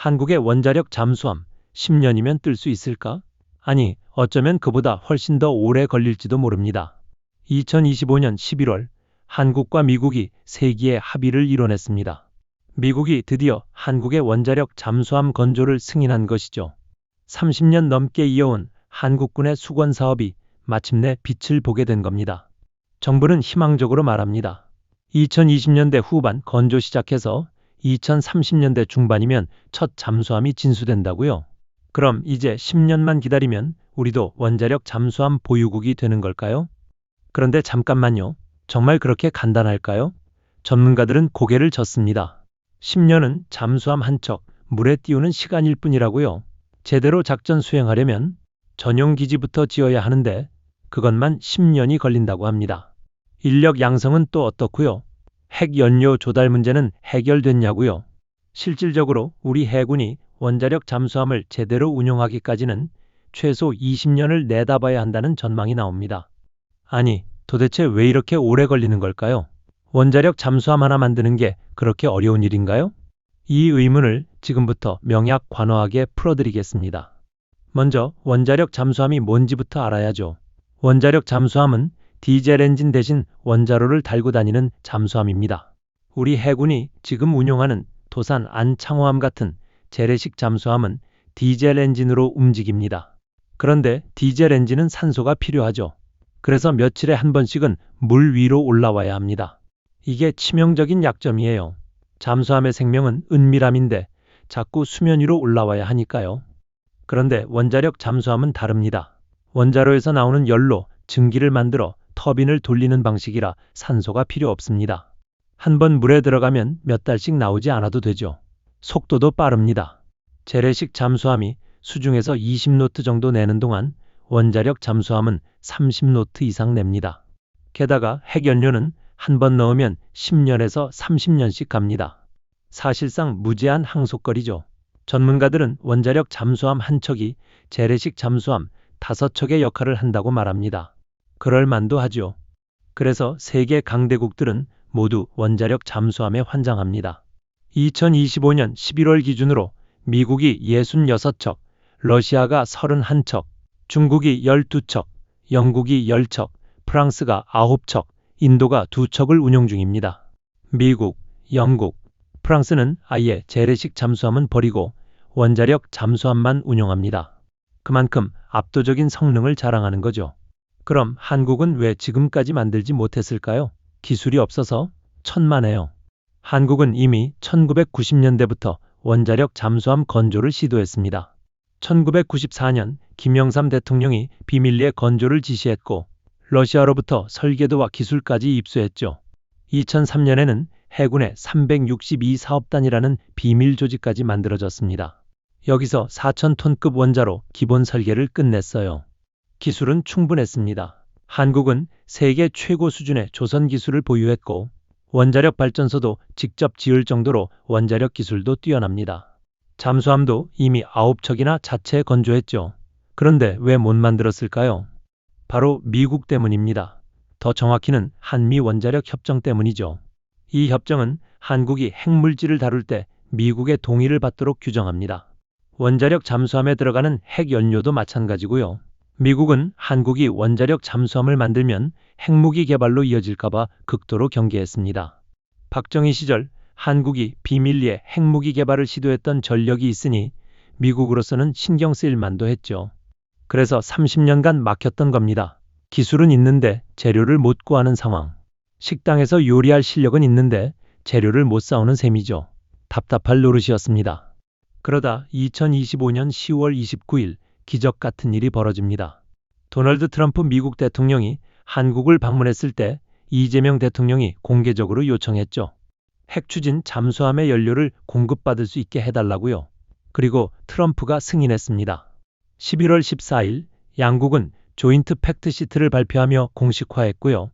한국의 원자력 잠수함 10년이면 뜰 수 있을까? 아니, 어쩌면 그보다 훨씬 더 오래 걸릴지도 모릅니다. 2025년 11월 한국과 미국이 세기의 합의를 이뤄냈습니다. 미국이 드디어 한국의 원자력 잠수함 건조를 승인한 것이죠. 30년 넘게 이어온 한국군의 수건 사업이 마침내 빛을 보게 된 겁니다. 정부는 희망적으로 말합니다. 2020년대 후반 건조 시작해서 2030년대 중반이면 첫 잠수함이 진수된다고요? 그럼 이제 10년만 기다리면 우리도 원자력 잠수함 보유국이 되는 걸까요? 그런데 잠깐만요. 정말 그렇게 간단할까요? 전문가들은 고개를 젓습니다. 10년은 잠수함 한 척 물에 띄우는 시간일 뿐이라고요. 제대로 작전 수행하려면 전용 기지부터 지어야 하는데 그것만 10년이 걸린다고 합니다. 인력 양성은 또 어떻고요? 핵 연료 조달 문제는 해결됐냐고요? 실질적으로 우리 해군이 원자력 잠수함을 제대로 운용하기까지는 최소 20년을 내다봐야 한다는 전망이 나옵니다. 아니, 도대체 왜 이렇게 오래 걸리는 걸까요? 원자력 잠수함 하나 만드는 게 그렇게 어려운 일인가요? 이 의문을 지금부터 명약관화하게 풀어드리겠습니다. 먼저 원자력 잠수함이 뭔지부터 알아야죠. 원자력 잠수함은 디젤 엔진 대신 원자로를 달고 다니는 잠수함입니다. 우리 해군이 지금 운용하는 도산 안창호함 같은 재래식 잠수함은 디젤 엔진으로 움직입니다. 그런데 디젤 엔진은 산소가 필요하죠. 그래서 며칠에 한 번씩은 물 위로 올라와야 합니다. 이게 치명적인 약점이에요. 잠수함의 생명은 은밀함인데 자꾸 수면 위로 올라와야 하니까요. 그런데 원자력 잠수함은 다릅니다. 원자로에서 나오는 열로 증기를 만들어 터빈을 돌리는 방식이라 산소가 필요 없습니다. 한번 물에 들어가면 몇 달씩 나오지 않아도 되죠. 속도도 빠릅니다. 재래식 잠수함이 수중에서 20노트 정도 내는 동안 원자력 잠수함은 30노트 이상 냅니다. 게다가 핵연료는 한 번 넣으면 10년에서 30년씩 갑니다. 사실상 무제한 항속거리죠. 전문가들은 원자력 잠수함 한 척이 재래식 잠수함 5척의 역할을 한다고 말합니다. 그럴 만도 하죠. 그래서 세계 강대국들은 모두 원자력 잠수함에 환장합니다. 2025년 11월 기준으로 미국이 66척, 러시아가 31척, 중국이 12척, 영국이 10척, 프랑스가 9척, 인도가 2척을 운용 중입니다. 미국, 영국, 프랑스는 아예 재래식 잠수함은 버리고 원자력 잠수함만 운용합니다. 그만큼 압도적인 성능을 자랑하는 거죠. 그럼 한국은 왜 지금까지 만들지 못했을까요? 기술이 없어서? 천만에요. 한국은 이미 1990년대부터 원자력 잠수함 건조를 시도했습니다. 1994년 김영삼 대통령이 비밀리에 건조를 지시했고 러시아로부터 설계도와 기술까지 입수했죠. 2003년에는 해군의 362사업단이라는 비밀 조직까지 만들어졌습니다. 여기서 4,000톤급 원자로 기본 설계를 끝냈어요. 기술은 충분했습니다. 한국은 세계 최고 수준의 조선 기술을 보유했고 원자력 발전소도 직접 지을 정도로 원자력 기술도 뛰어납니다. 잠수함도 이미 9척이나 자체 건조했죠. 그런데 왜 못 만들었을까요? 바로 미국 때문입니다. 더 정확히는 한미 원자력 협정 때문이죠. 이 협정은 한국이 핵물질을 다룰 때 미국의 동의를 받도록 규정합니다. 원자력 잠수함에 들어가는 핵연료도 마찬가지고요. 미국은 한국이 원자력 잠수함을 만들면 핵무기 개발로 이어질까봐 극도로 경계했습니다. 박정희 시절 한국이 비밀리에 핵무기 개발을 시도했던 전력이 있으니 미국으로서는 신경 쓰일 만도 했죠. 그래서 30년간 막혔던 겁니다. 기술은 있는데 재료를 못 구하는 상황. 식당에서 요리할 실력은 있는데 재료를 못 사오는 셈이죠. 답답할 노릇이었습니다. 그러다 2025년 10월 29일 기적 같은 일이 벌어집니다. 도널드 트럼프 미국 대통령이 한국을 방문했을 때 이재명 대통령이 공개적으로 요청했죠. 핵 추진 잠수함의 연료를 공급받을 수 있게 해달라고요. 그리고 트럼프가 승인했습니다. 11월 14일 양국은 조인트 팩트시트를 발표하며 공식화했고요.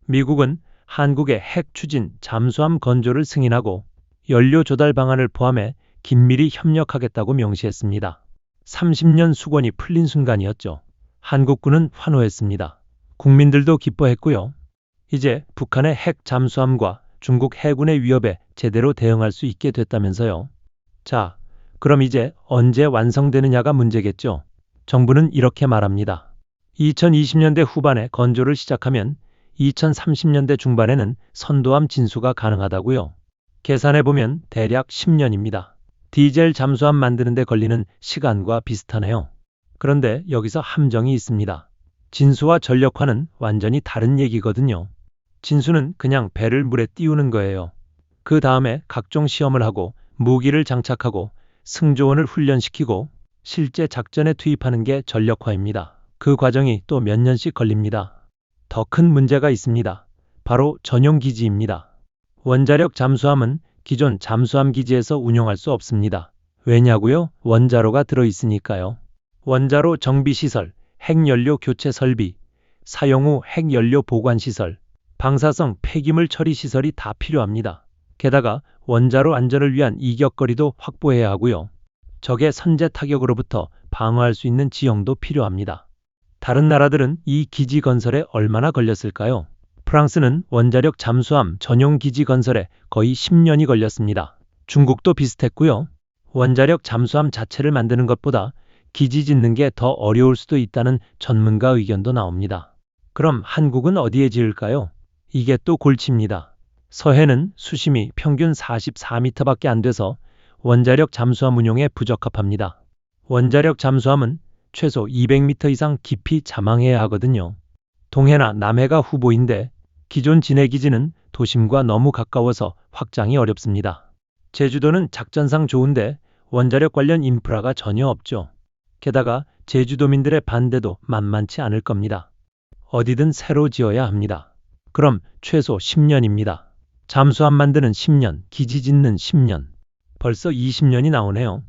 미국은 한국의 핵 추진 잠수함 건조를 승인하고 연료 조달 방안을 포함해 긴밀히 협력하겠다고 명시했습니다. 30년 수건이 풀린 순간이었죠. 한국군은 환호했습니다. 국민들도 기뻐했고요. 이제 북한의 핵 잠수함과 중국 해군의 위협에 제대로 대응할 수 있게 됐다면서요. 자, 그럼 이제 언제 완성되느냐가 문제겠죠. 정부는 이렇게 말합니다. 2020년대 후반에 건조를 시작하면 2030년대 중반에는 선도함 진수가 가능하다고요. 계산해보면 대략 10년입니다. 디젤 잠수함 만드는 데 걸리는 시간과 비슷하네요. 그런데 여기서 함정이 있습니다. 진수와 전력화는 완전히 다른 얘기거든요. 진수는 그냥 배를 물에 띄우는 거예요. 그 다음에 각종 시험을 하고 무기를 장착하고 승조원을 훈련시키고 실제 작전에 투입하는 게 전력화입니다. 그 과정이 또 몇 년씩 걸립니다. 더 큰 문제가 있습니다. 바로 전용 기지입니다. 원자력 잠수함은 기존 잠수함 기지에서 운용할 수 없습니다. 왜냐고요? 원자로가 들어있으니까요. 원자로 정비시설, 핵연료 교체 설비, 사용 후 핵연료 보관시설, 방사성 폐기물 처리 시설이 다 필요합니다. 게다가 원자로 안전을 위한 이격거리도 확보해야 하고요. 적의 선제 타격으로부터 방어할 수 있는 지형도 필요합니다. 다른 나라들은 이 기지 건설에 얼마나 걸렸을까요? 프랑스는 원자력 잠수함 전용 기지 건설에 거의 10년이 걸렸습니다. 중국도 비슷했고요. 원자력 잠수함 자체를 만드는 것보다 기지 짓는 게 더 어려울 수도 있다는 전문가 의견도 나옵니다. 그럼 한국은 어디에 지을까요? 이게 또 골치입니다. 서해는 수심이 평균 44m밖에 안 돼서 원자력 잠수함 운용에 부적합합니다. 원자력 잠수함은 최소 200m 이상 깊이 잠항해야 하거든요. 동해나 남해가 후보인데 기존 진해기지는 도심과 너무 가까워서 확장이 어렵습니다. 제주도는 작전상 좋은데 원자력 관련 인프라가 전혀 없죠. 게다가 제주도민들의 반대도 만만치 않을 겁니다. 어디든 새로 지어야 합니다. 그럼 최소 10년입니다. 잠수함 만드는 10년, 기지 짓는 10년. 벌써 20년이 나오네요.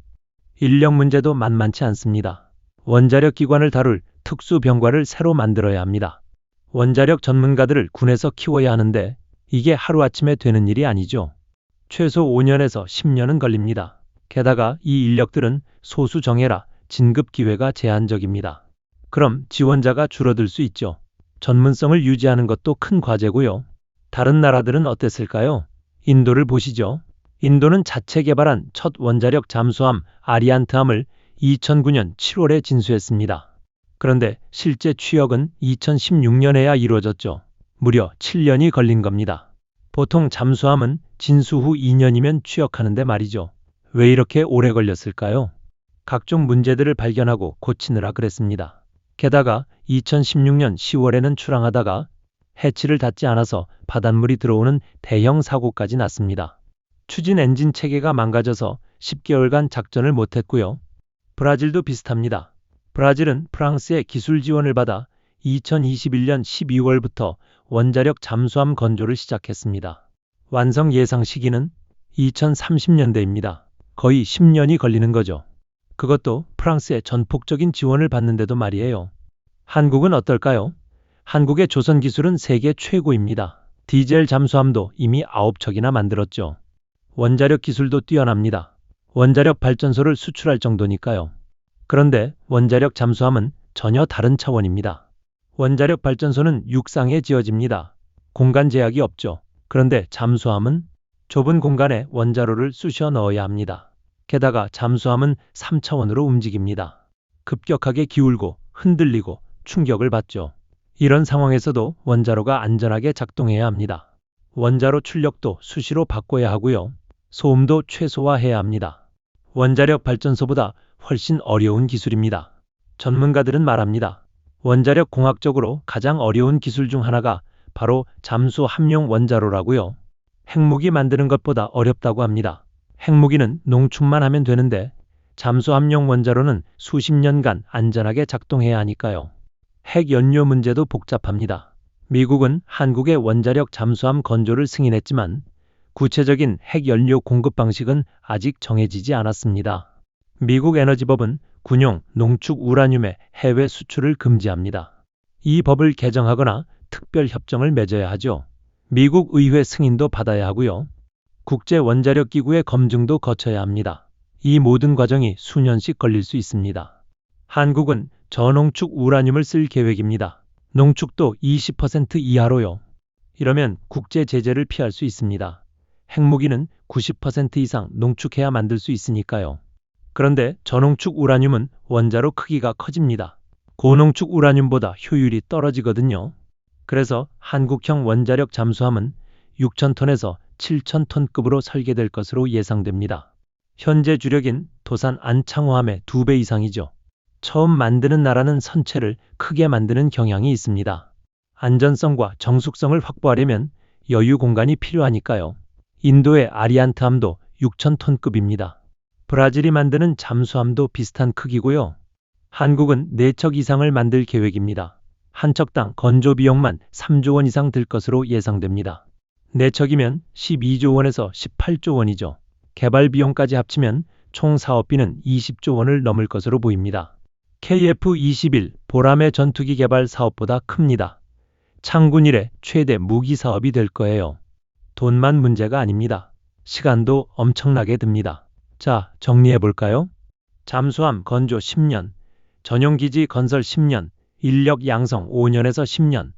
인력 문제도 만만치 않습니다. 원자력 기관을 다룰 특수병과를 새로 만들어야 합니다. 원자력 전문가들을 군에서 키워야 하는데 이게 하루아침에 되는 일이 아니죠. 최소 5년에서 10년은 걸립니다. 게다가 이 인력들은 소수 정예라 진급 기회가 제한적입니다. 그럼 지원자가 줄어들 수 있죠. 전문성을 유지하는 것도 큰 과제고요. 다른 나라들은 어땠을까요? 인도를 보시죠. 인도는 자체 개발한 첫 원자력 잠수함 아리안트함을 2009년 7월에 진수했습니다. 그런데 실제 취역은 2016년에야 이루어졌죠. 무려 7년이 걸린 겁니다. 보통 잠수함은 진수 후 2년이면 취역하는데 말이죠. 왜 이렇게 오래 걸렸을까요? 각종 문제들을 발견하고 고치느라 그랬습니다. 게다가 2016년 10월에는 출항하다가 해치를 닫지 않아서 바닷물이 들어오는 대형 사고까지 났습니다. 추진 엔진 체계가 망가져서 10개월간 작전을 못했고요. 브라질도 비슷합니다. 브라질은 프랑스의 기술 지원을 받아 2021년 12월부터 원자력 잠수함 건조를 시작했습니다. 완성 예상 시기는 2030년대입니다. 거의 10년이 걸리는 거죠. 그것도 프랑스의 전폭적인 지원을 받는데도 말이에요. 한국은 어떨까요? 한국의 조선 기술은 세계 최고입니다. 디젤 잠수함도 이미 9척이나 만들었죠. 원자력 기술도 뛰어납니다. 원자력 발전소를 수출할 정도니까요. 그런데 원자력 잠수함은 전혀 다른 차원입니다. 원자력 발전소는 육상에 지어집니다. 공간 제약이 없죠. 그런데 잠수함은 좁은 공간에 원자로를 쑤셔 넣어야 합니다. 게다가 잠수함은 3차원으로 움직입니다. 급격하게 기울고 흔들리고 충격을 받죠. 이런 상황에서도 원자로가 안전하게 작동해야 합니다. 원자로 출력도 수시로 바꿔야 하고요. 소음도 최소화해야 합니다. 원자력 발전소보다 훨씬 어려운 기술입니다. 전문가들은 말합니다. 원자력 공학적으로 가장 어려운 기술 중 하나가 바로 잠수함용 원자로라고요. 핵무기 만드는 것보다 어렵다고 합니다. 핵무기는 농축만 하면 되는데 잠수함용 원자로는 수십 년간 안전하게 작동해야 하니까요. 핵연료 문제도 복잡합니다. 미국은 한국의 원자력 잠수함 건조를 승인했지만 구체적인 핵연료 공급 방식은 아직 정해지지 않았습니다. 미국 에너지법은 군용, 농축 우라늄의 해외 수출을 금지합니다. 이 법을 개정하거나 특별 협정을 맺어야 하죠. 미국 의회 승인도 받아야 하고요. 국제원자력기구의 검증도 거쳐야 합니다. 이 모든 과정이 수년씩 걸릴 수 있습니다. 한국은 저농축 우라늄을 쓸 계획입니다. 농축도 20% 이하로요. 이러면 국제 제재를 피할 수 있습니다. 핵무기는 90% 이상 농축해야 만들 수 있으니까요. 그런데 저농축 우라늄은 원자로 크기가 커집니다. 고농축 우라늄보다 효율이 떨어지거든요. 그래서 한국형 원자력 잠수함은 6,000톤에서 7,000톤급으로 설계될 것으로 예상됩니다. 현재 주력인 도산 안창호함의 2배 이상이죠. 처음 만드는 나라는 선체를 크게 만드는 경향이 있습니다. 안전성과 정숙성을 확보하려면 여유 공간이 필요하니까요. 인도의 아리안트함도 6,000톤급입니다. 브라질이 만드는 잠수함도 비슷한 크기고요. 한국은 4척 이상을 만들 계획입니다. 한 척당 건조 비용만 3조 원 이상 들 것으로 예상됩니다. 4척이면 12조 원에서 18조 원이죠. 개발 비용까지 합치면 총 사업비는 20조 원을 넘을 것으로 보입니다. KF-21 보람의 전투기 개발 사업보다 큽니다. 창군 이래 최대 무기 사업이 될 거예요. 돈만 문제가 아닙니다. 시간도 엄청나게 듭니다. 자, 정리해 볼까요? 잠수함 건조 10년, 전용기지 건설 10년, 인력 양성 5년에서 10년.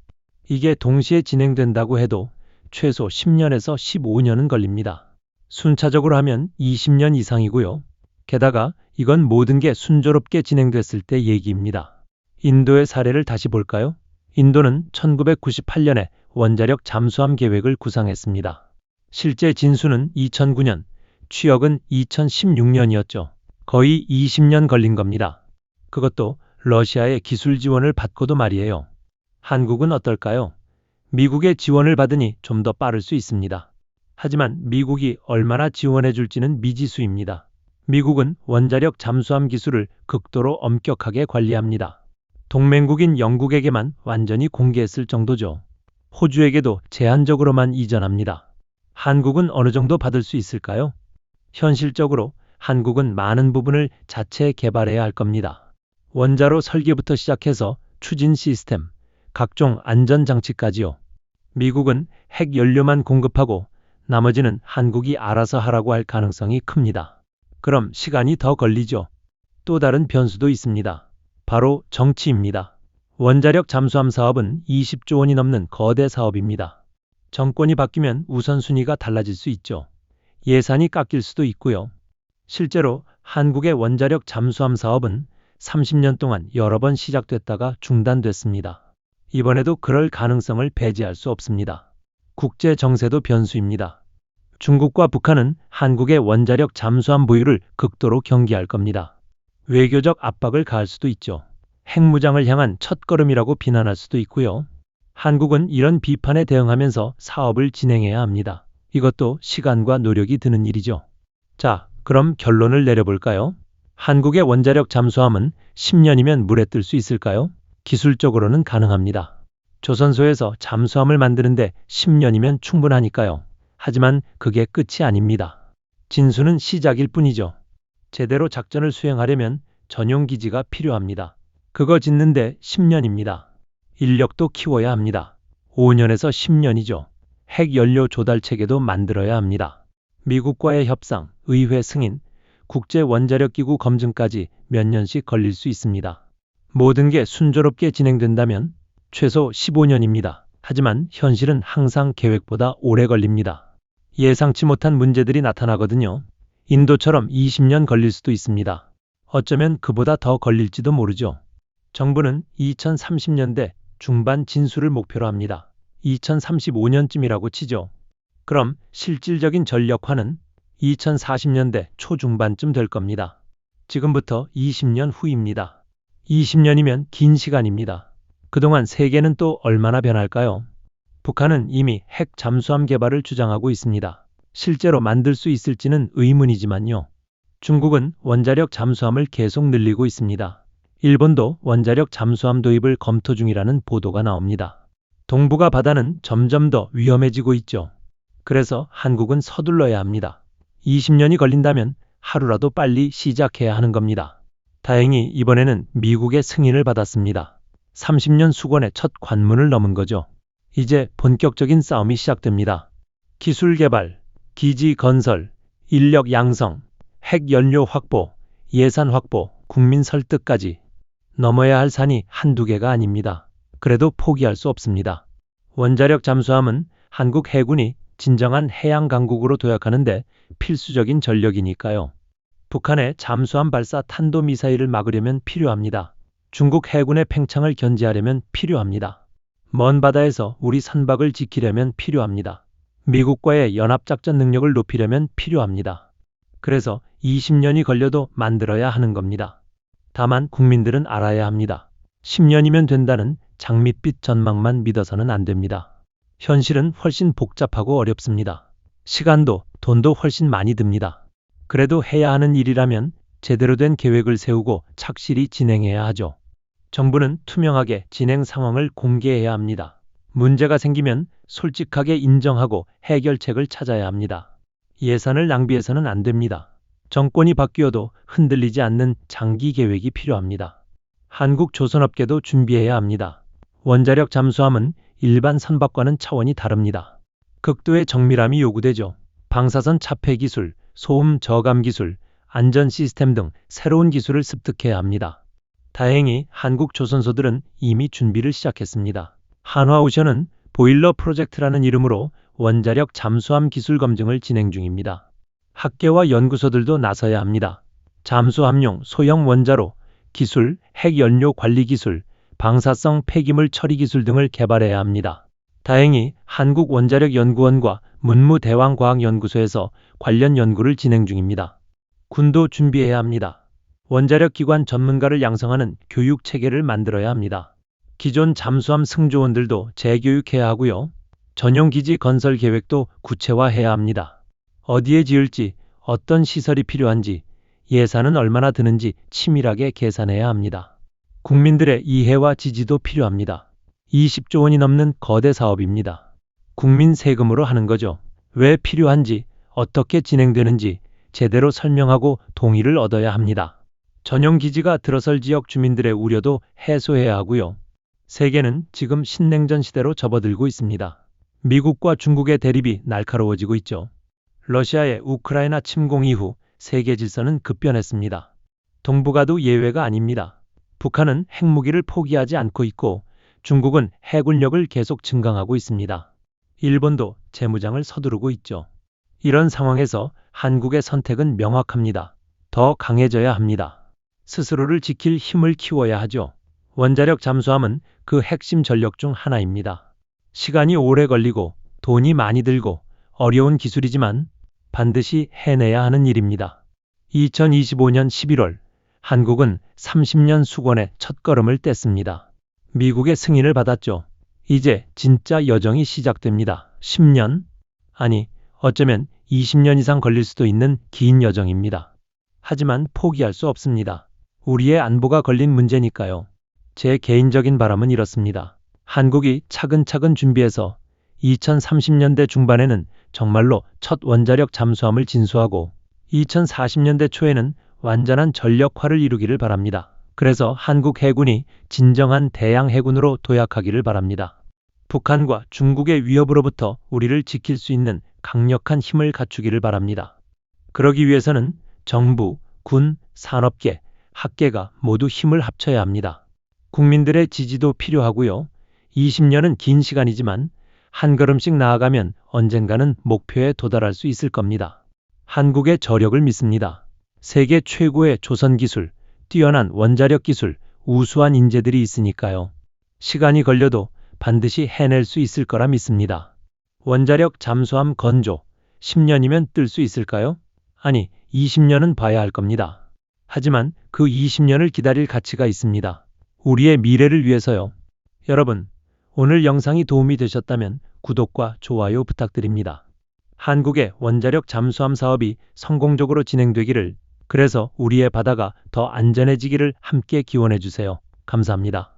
이게 동시에 진행된다고 해도 최소 10년에서 15년은 걸립니다. 순차적으로 하면 20년 이상이고요. 게다가 이건 모든 게 순조롭게 진행됐을 때 얘기입니다. 인도의 사례를 다시 볼까요? 인도는 1998년에 원자력 잠수함 계획을 구상했습니다. 실제 진수는 2009년, 취역은 2016년이었죠. 거의 20년 걸린 겁니다. 그것도 러시아의 기술 지원을 받고도 말이에요. 한국은 어떨까요? 미국의 지원을 받으니 좀 더 빠를 수 있습니다. 하지만 미국이 얼마나 지원해 줄지는 미지수입니다. 미국은 원자력 잠수함 기술을 극도로 엄격하게 관리합니다. 동맹국인 영국에게만 완전히 공개했을 정도죠. 호주에게도 제한적으로만 이전합니다. 한국은 어느 정도 받을 수 있을까요? 현실적으로 한국은 많은 부분을 자체 개발해야 할 겁니다. 원자로 설계부터 시작해서 추진 시스템, 각종 안전장치까지요. 미국은 핵 연료만 공급하고 나머지는 한국이 알아서 하라고 할 가능성이 큽니다. 그럼 시간이 더 걸리죠. 또 다른 변수도 있습니다. 바로 정치입니다. 원자력 잠수함 사업은 20조 원이 넘는 거대 사업입니다. 정권이 바뀌면 우선순위가 달라질 수 있죠. 예산이 깎일 수도 있고요. 실제로 한국의 원자력 잠수함 사업은 30년 동안 여러 번 시작됐다가 중단됐습니다. 이번에도 그럴 가능성을 배제할 수 없습니다. 국제 정세도 변수입니다. 중국과 북한은 한국의 원자력 잠수함 보유를 극도로 경계할 겁니다. 외교적 압박을 가할 수도 있죠. 핵무장을 향한 첫걸음이라고 비난할 수도 있고요. 한국은 이런 비판에 대응하면서 사업을 진행해야 합니다. 이것도 시간과 노력이 드는 일이죠. 자, 그럼 결론을 내려볼까요? 한국의 원자력 잠수함은 10년이면 물에 뜰 수 있을까요? 기술적으로는 가능합니다. 조선소에서 잠수함을 만드는데 10년이면 충분하니까요. 하지만 그게 끝이 아닙니다. 진수는 시작일 뿐이죠. 제대로 작전을 수행하려면 전용 기지가 필요합니다. 그거 짓는데 10년입니다. 인력도 키워야 합니다. 5년에서 10년이죠. 핵연료 조달 체계도 만들어야 합니다. 미국과의 협상, 의회 승인, 국제 원자력 기구 검증까지 몇 년씩 걸릴 수 있습니다. 모든 게 순조롭게 진행된다면 최소 15년입니다. 하지만 현실은 항상 계획보다 오래 걸립니다. 예상치 못한 문제들이 나타나거든요. 인도처럼 20년 걸릴 수도 있습니다. 어쩌면 그보다 더 걸릴지도 모르죠. 정부는 2030년대 중반 진수를 목표로 합니다. 2035년쯤이라고 치죠. 그럼 실질적인 전력화는 2040년대 초중반쯤 될 겁니다. 지금부터 20년 후입니다. 20년이면 긴 시간입니다. 그동안 세계는 또 얼마나 변할까요? 북한은 이미 핵 잠수함 개발을 주장하고 있습니다. 실제로 만들 수 있을지는 의문이지만요. 중국은 원자력 잠수함을 계속 늘리고 있습니다. 일본도 원자력 잠수함 도입을 검토 중이라는 보도가 나옵니다. 동북아 바다는 점점 더 위험해지고 있죠. 그래서 한국은 서둘러야 합니다. 20년이 걸린다면 하루라도 빨리 시작해야 하는 겁니다. 다행히 이번에는 미국의 승인을 받았습니다. 30년 수건의 첫 관문을 넘은 거죠. 이제 본격적인 싸움이 시작됩니다. 기술 개발, 기지 건설, 인력 양성, 핵 연료 확보, 예산 확보, 국민 설득까지 넘어야 할 산이 한두 개가 아닙니다. 그래도 포기할 수 없습니다. 원자력 잠수함은 한국 해군이 진정한 해양 강국으로 도약하는데 필수적인 전력이니까요. 북한의 잠수함 발사 탄도미사일을 막으려면 필요합니다. 중국 해군의 팽창을 견제하려면 필요합니다. 먼 바다에서 우리 선박을 지키려면 필요합니다. 미국과의 연합작전 능력을 높이려면 필요합니다. 그래서 20년이 걸려도 만들어야 하는 겁니다. 다만 국민들은 알아야 합니다. 10년이면 된다는 장밋빛 전망만 믿어서는 안 됩니다. 현실은 훨씬 복잡하고 어렵습니다. 시간도 돈도 훨씬 많이 듭니다. 그래도 해야 하는 일이라면 제대로 된 계획을 세우고 착실히 진행해야 하죠. 정부는 투명하게 진행 상황을 공개해야 합니다. 문제가 생기면 솔직하게 인정하고 해결책을 찾아야 합니다. 예산을 낭비해서는 안 됩니다. 정권이 바뀌어도 흔들리지 않는 장기 계획이 필요합니다. 한국 조선업계도 준비해야 합니다. 원자력 잠수함은 일반 선박과는 차원이 다릅니다. 극도의 정밀함이 요구되죠. 방사선 차폐 기술, 소음 저감 기술, 안전 시스템 등 새로운 기술을 습득해야 합니다. 다행히 한국 조선소들은 이미 준비를 시작했습니다. 한화오션은 보일러 프로젝트라는 이름으로 원자력 잠수함 기술 검증을 진행 중입니다. 학계와 연구소들도 나서야 합니다. 잠수함용 소형 원자로 기술, 핵연료 관리 기술, 방사성 폐기물 처리 기술 등을 개발해야 합니다. 다행히 한국원자력연구원과 문무대왕과학연구소에서 관련 연구를 진행 중입니다. 군도 준비해야 합니다. 원자력 기관 전문가를 양성하는 교육 체계를 만들어야 합니다. 기존 잠수함 승조원들도 재교육해야 하고요. 전용 기지 건설 계획도 구체화해야 합니다. 어디에 지을지, 어떤 시설이 필요한지, 예산은 얼마나 드는지 치밀하게 계산해야 합니다. 국민들의 이해와 지지도 필요합니다. 20조 원이 넘는 거대 사업입니다. 국민 세금으로 하는 거죠. 왜 필요한지, 어떻게 진행되는지 제대로 설명하고 동의를 얻어야 합니다. 전용 기지가 들어설 지역 주민들의 우려도 해소해야 하고요. 세계는 지금 신냉전 시대로 접어들고 있습니다. 미국과 중국의 대립이 날카로워지고 있죠. 러시아의 우크라이나 침공 이후 세계 질서는 급변했습니다. 동북아도 예외가 아닙니다. 북한은 핵무기를 포기하지 않고 있고 중국은 해군력을 계속 증강하고 있습니다. 일본도 재무장을 서두르고 있죠. 이런 상황에서 한국의 선택은 명확합니다. 더 강해져야 합니다. 스스로를 지킬 힘을 키워야 하죠. 원자력 잠수함은 그 핵심 전력 중 하나입니다. 시간이 오래 걸리고 돈이 많이 들고 어려운 기술이지만 반드시 해내야 하는 일입니다. 2025년 11월 한국은 30년 수건의 첫걸음을 뗐습니다. 미국의 승인을 받았죠. 이제 진짜 여정이 시작됩니다. 10년? 아니, 어쩌면 20년 이상 걸릴 수도 있는 긴 여정입니다. 하지만 포기할 수 없습니다. 우리의 안보가 걸린 문제니까요. 제 개인적인 바람은 이렇습니다. 한국이 차근차근 준비해서 2030년대 중반에는 정말로 첫 원자력 잠수함을 진수하고 2040년대 초에는 완전한 전력화를 이루기를 바랍니다. 그래서 한국 해군이 진정한 대양 해군으로 도약하기를 바랍니다. 북한과 중국의 위협으로부터 우리를 지킬 수 있는 강력한 힘을 갖추기를 바랍니다. 그러기 위해서는 정부, 군, 산업계, 학계가 모두 힘을 합쳐야 합니다. 국민들의 지지도 필요하고요. 20년은 긴 시간이지만 한 걸음씩 나아가면 언젠가는 목표에 도달할 수 있을 겁니다. 한국의 저력을 믿습니다. 세계 최고의 조선 기술, 뛰어난 원자력 기술, 우수한 인재들이 있으니까요. 시간이 걸려도 반드시 해낼 수 있을 거라 믿습니다. 원자력 잠수함 건조, 10년이면 뜰 수 있을까요? 아니, 20년은 봐야 할 겁니다. 하지만 그 20년을 기다릴 가치가 있습니다. 우리의 미래를 위해서요. 여러분, 오늘 영상이 도움이 되셨다면 구독과 좋아요 부탁드립니다. 한국의 원자력 잠수함 사업이 성공적으로 진행되기를, 그래서 우리의 바다가 더 안전해지기를 함께 기원해 주세요. 감사합니다.